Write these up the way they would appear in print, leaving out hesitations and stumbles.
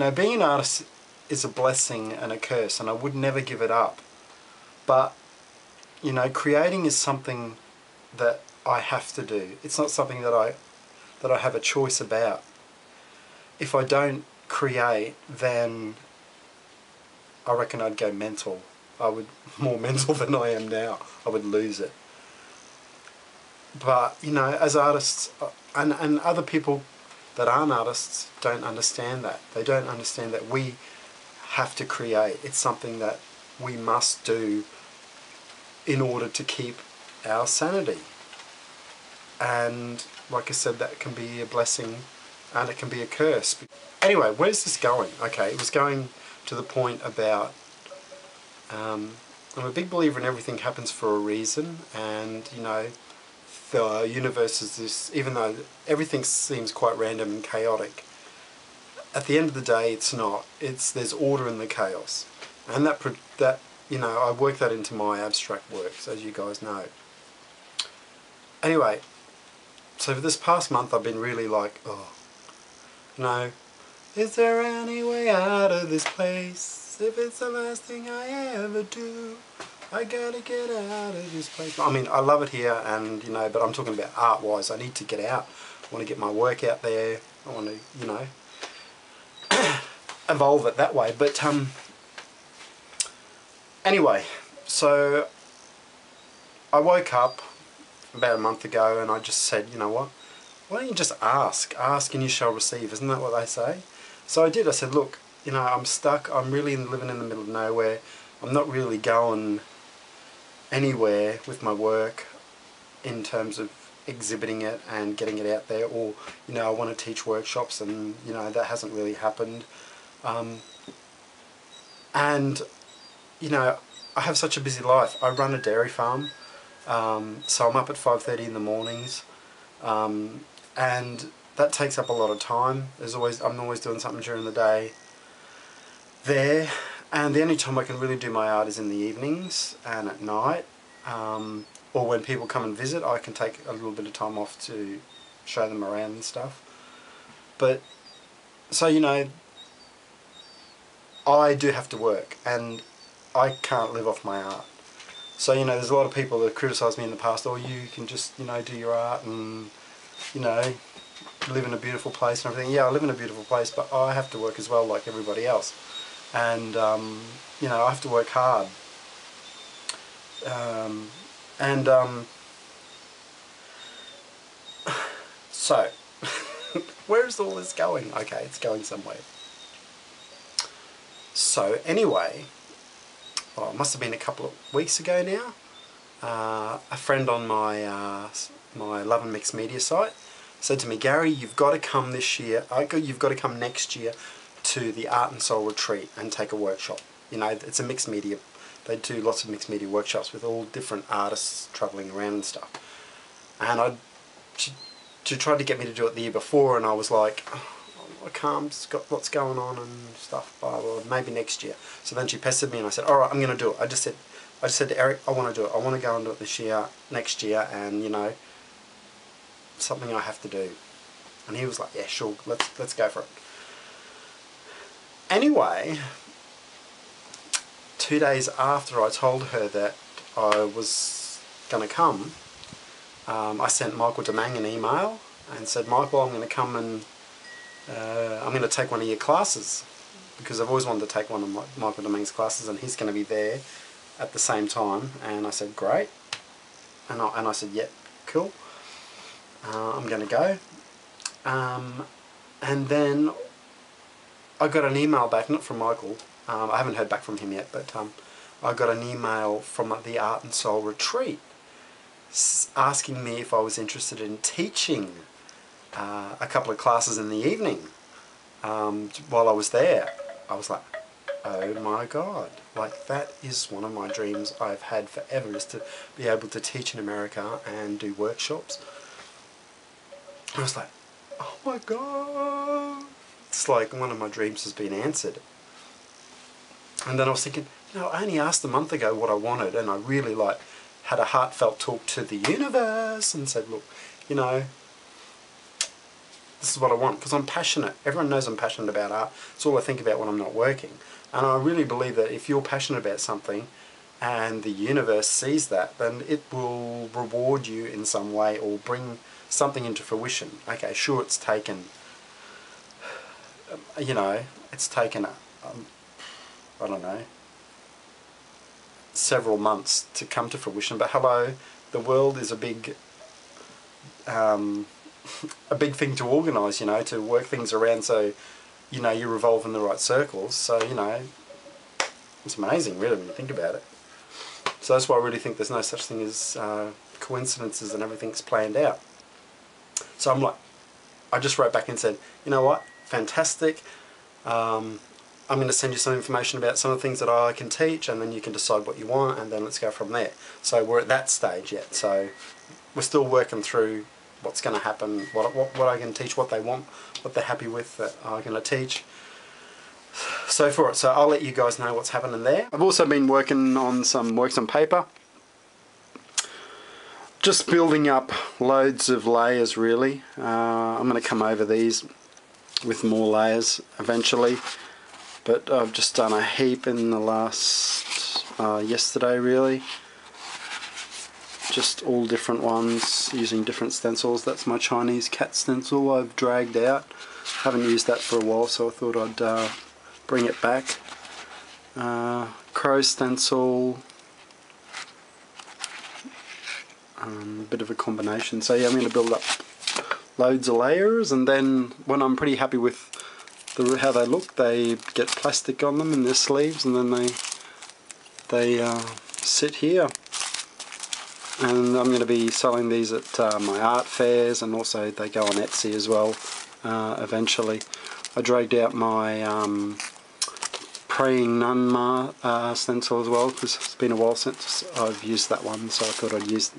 know, being an artist is a blessing and a curse, and I would never give it up. But, you know, creating is something that I have to do. It's not something that I have a choice about. If I don't create, then I reckon I'd go mental. I would, more mental than I am now. I would lose it. But, you know, as artists, and other people that aren't artists don't understand that. They don't understand that we have to create. It's something that we must do in order to keep our sanity. And like I said, that can be a blessing and it can be a curse. Anyway, where's this going? Okay, it was going to the point about I'm a big believer in everything happens for a reason, and you know, the universe is this, even though everything seems quite random and chaotic, at the end of the day it's not. There's order in the chaos, and that you know, I work that into my abstract works, as you guys know. Anyway, so for this past month I've been really like, oh, you know, is there any way out of this place? If it's the last thing I ever do, I gotta get out of this place. I mean, I love it here, and you know, but I'm talking about art-wise. I need to get out. I want to get my work out there. I want to, you know, evolve it that way. But anyway, so I woke up about a month ago, and I just said, you know what? Why don't you just ask? Ask and you shall receive. Isn't that what they say? So I did. I said, look, you know, I'm stuck. I'm really living in the middle of nowhere. I'm not really going anywhere with my work in terms of exhibiting it and getting it out there, or you know, I want to teach workshops, and you know, that hasn't really happened. And you know, I have such a busy life. I run a dairy farm, so I'm up at 5:30 in the mornings, and that takes up a lot of time. I'm always doing something during the day there, and the only time I can really do my art is in the evenings and at night, or when people come and visit. I can take a little bit of time off to show them around and stuff. But so, you know, I do have to work, and I can't live off my art. So, you know, there's a lot of people that have criticised me in the past, oh, you can just, you know, do your art and, you know, live in a beautiful place and everything. Yeah, I live in a beautiful place, but I have to work as well, like everybody else. And, you know, I have to work hard. So, where is all this going? Okay, it's going somewhere. So, anyway, well, it must have been a couple of weeks ago now, a friend on my my Love and Mixed Media site said to me, Gary, you've got to come this year, you've got to come next year to the Art and Soul Retreat and take a workshop. You know, it's a mixed media, they do lots of mixed media workshops with all different artists travelling around and stuff. And she tried to get me to do it the year before, and I was like, oh, I can't, it's got lots going on and stuff, blah, blah, blah, maybe next year. So then she pestered me and I said, alright, I'm going to do it. I just said to Eric, I want to do it. I want to go and do it this year, next year, and you know, something I have to do. And he was like, yeah, sure, let's go for it. Anyway, 2 days after I told her that I was going to come, I sent Michael Demang an email and said, Michael, I'm going to come and I'm going to take one of your classes, because I've always wanted to take one of Michael Demang's classes, and he's going to be there at the same time. And I said, great. And I said, yeah, cool. I'm going to go. And then I got an email back, not from Michael, I haven't heard back from him yet, but I got an email from the Art and Soul Retreat asking me if I was interested in teaching a couple of classes in the evening while I was there. I was like, oh my God, like that is one of my dreams I've had forever, is to be able to teach in America and do workshops. I was like, oh my God, it's like one of my dreams has been answered. And then I was thinking, you know, I only asked a month ago what I wanted, and I really like had a heartfelt talk to the universe and said, look, you know, this is what I want, because I'm passionate. Everyone knows I'm passionate about art. It's all I think about when I'm not working. And I really believe that if you're passionate about something and the universe sees that, then it will reward you in some way or bring something into fruition. Okay, sure, it's taken, you know, it's taken, I don't know, several months to come to fruition, but hello, the world is a big thing to organise, you know, to work things around so, you know, you revolve in the right circles. So, you know, it's amazing really when you think about it. So that's why I really think there's no such thing as coincidences and everything's planned out. So I'm like, I just wrote back and said, you know what, fantastic. I'm going to send you some information about some of the things that I can teach, and then you can decide what you want, and then let's go from there. So we're at that stage yet. So we're still working through what's going to happen, what I can teach, what they want, what they're happy with that I'm going to teach. So for it, so I'll let you guys know what's happening there. I've also been working on some works on paper. Just building up loads of layers really. I'm going to come over these with more layers eventually. But I've just done a heap in the last, yesterday really. Just all different ones using different stencils. That's my Chinese cat stencil I've dragged out. Haven't used that for a while, so I thought I'd bring it back. Crow stencil. A bit of a combination. So yeah, I'm going to build up loads of layers, and then when I'm pretty happy with how they look, they get plastic on them in their sleeves, and then they sit here. And I'm going to be selling these at my art fairs, and also they go on Etsy as well eventually. I dragged out my Praying Nun stencil as well, because it's been a while since I've used that one, so I thought I'd use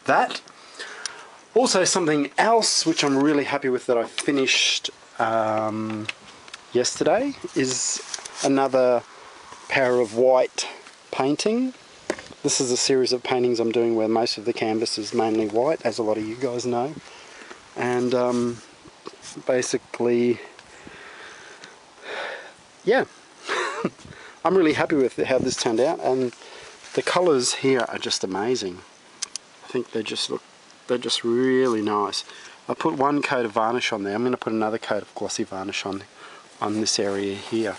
that. Also something else which I'm really happy with that I finished yesterday is another pair of white painting. This is a series of paintings I'm doing where most of the canvas is mainly white, as a lot of you guys know. And basically, yeah, I'm really happy with how this turned out, and the colours here are just amazing. I think they're just really nice. I put one coat of varnish on there. I'm going to put another coat of glossy varnish on this area here.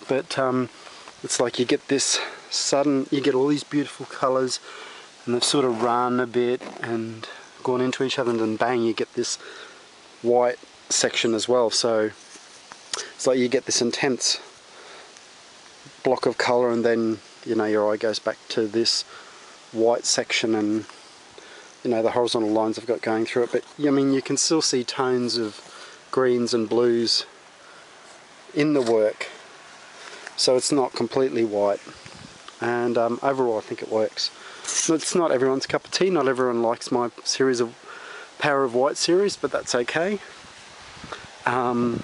But it's like you get this sudden, you get all these beautiful colours, and they've sort of run a bit and gone into each other, and then bang, you get this white section as well. So it's like you get this intense block of colour, and then, you know, your eye goes back to this white section, and, you know, the horizontal lines I've got going through it. But I mean, you can still see tones of greens and blues in the work, so it's not completely white. And overall I think it works. It's not everyone's cup of tea, not everyone likes my series of Power of White series, but that's okay. You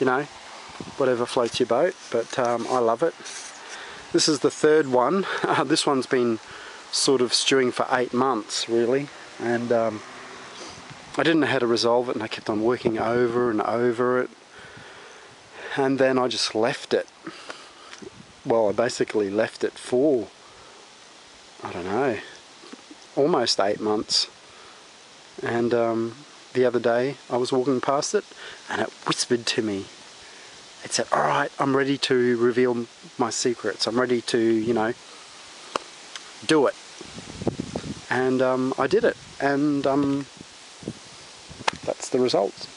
know, whatever floats your boat, but I love it. This is the third one. This one's been sort of stewing for 8 months really, and I didn't know how to resolve it, and I kept on working over and over it, and then I just left it. Well, I basically left it for, I don't know, almost 8 months. And the other day I was walking past it, and it whispered to me. It said, alright, I'm ready to reveal my secrets. I'm ready to, you know, do it. And I did it. And that's the results.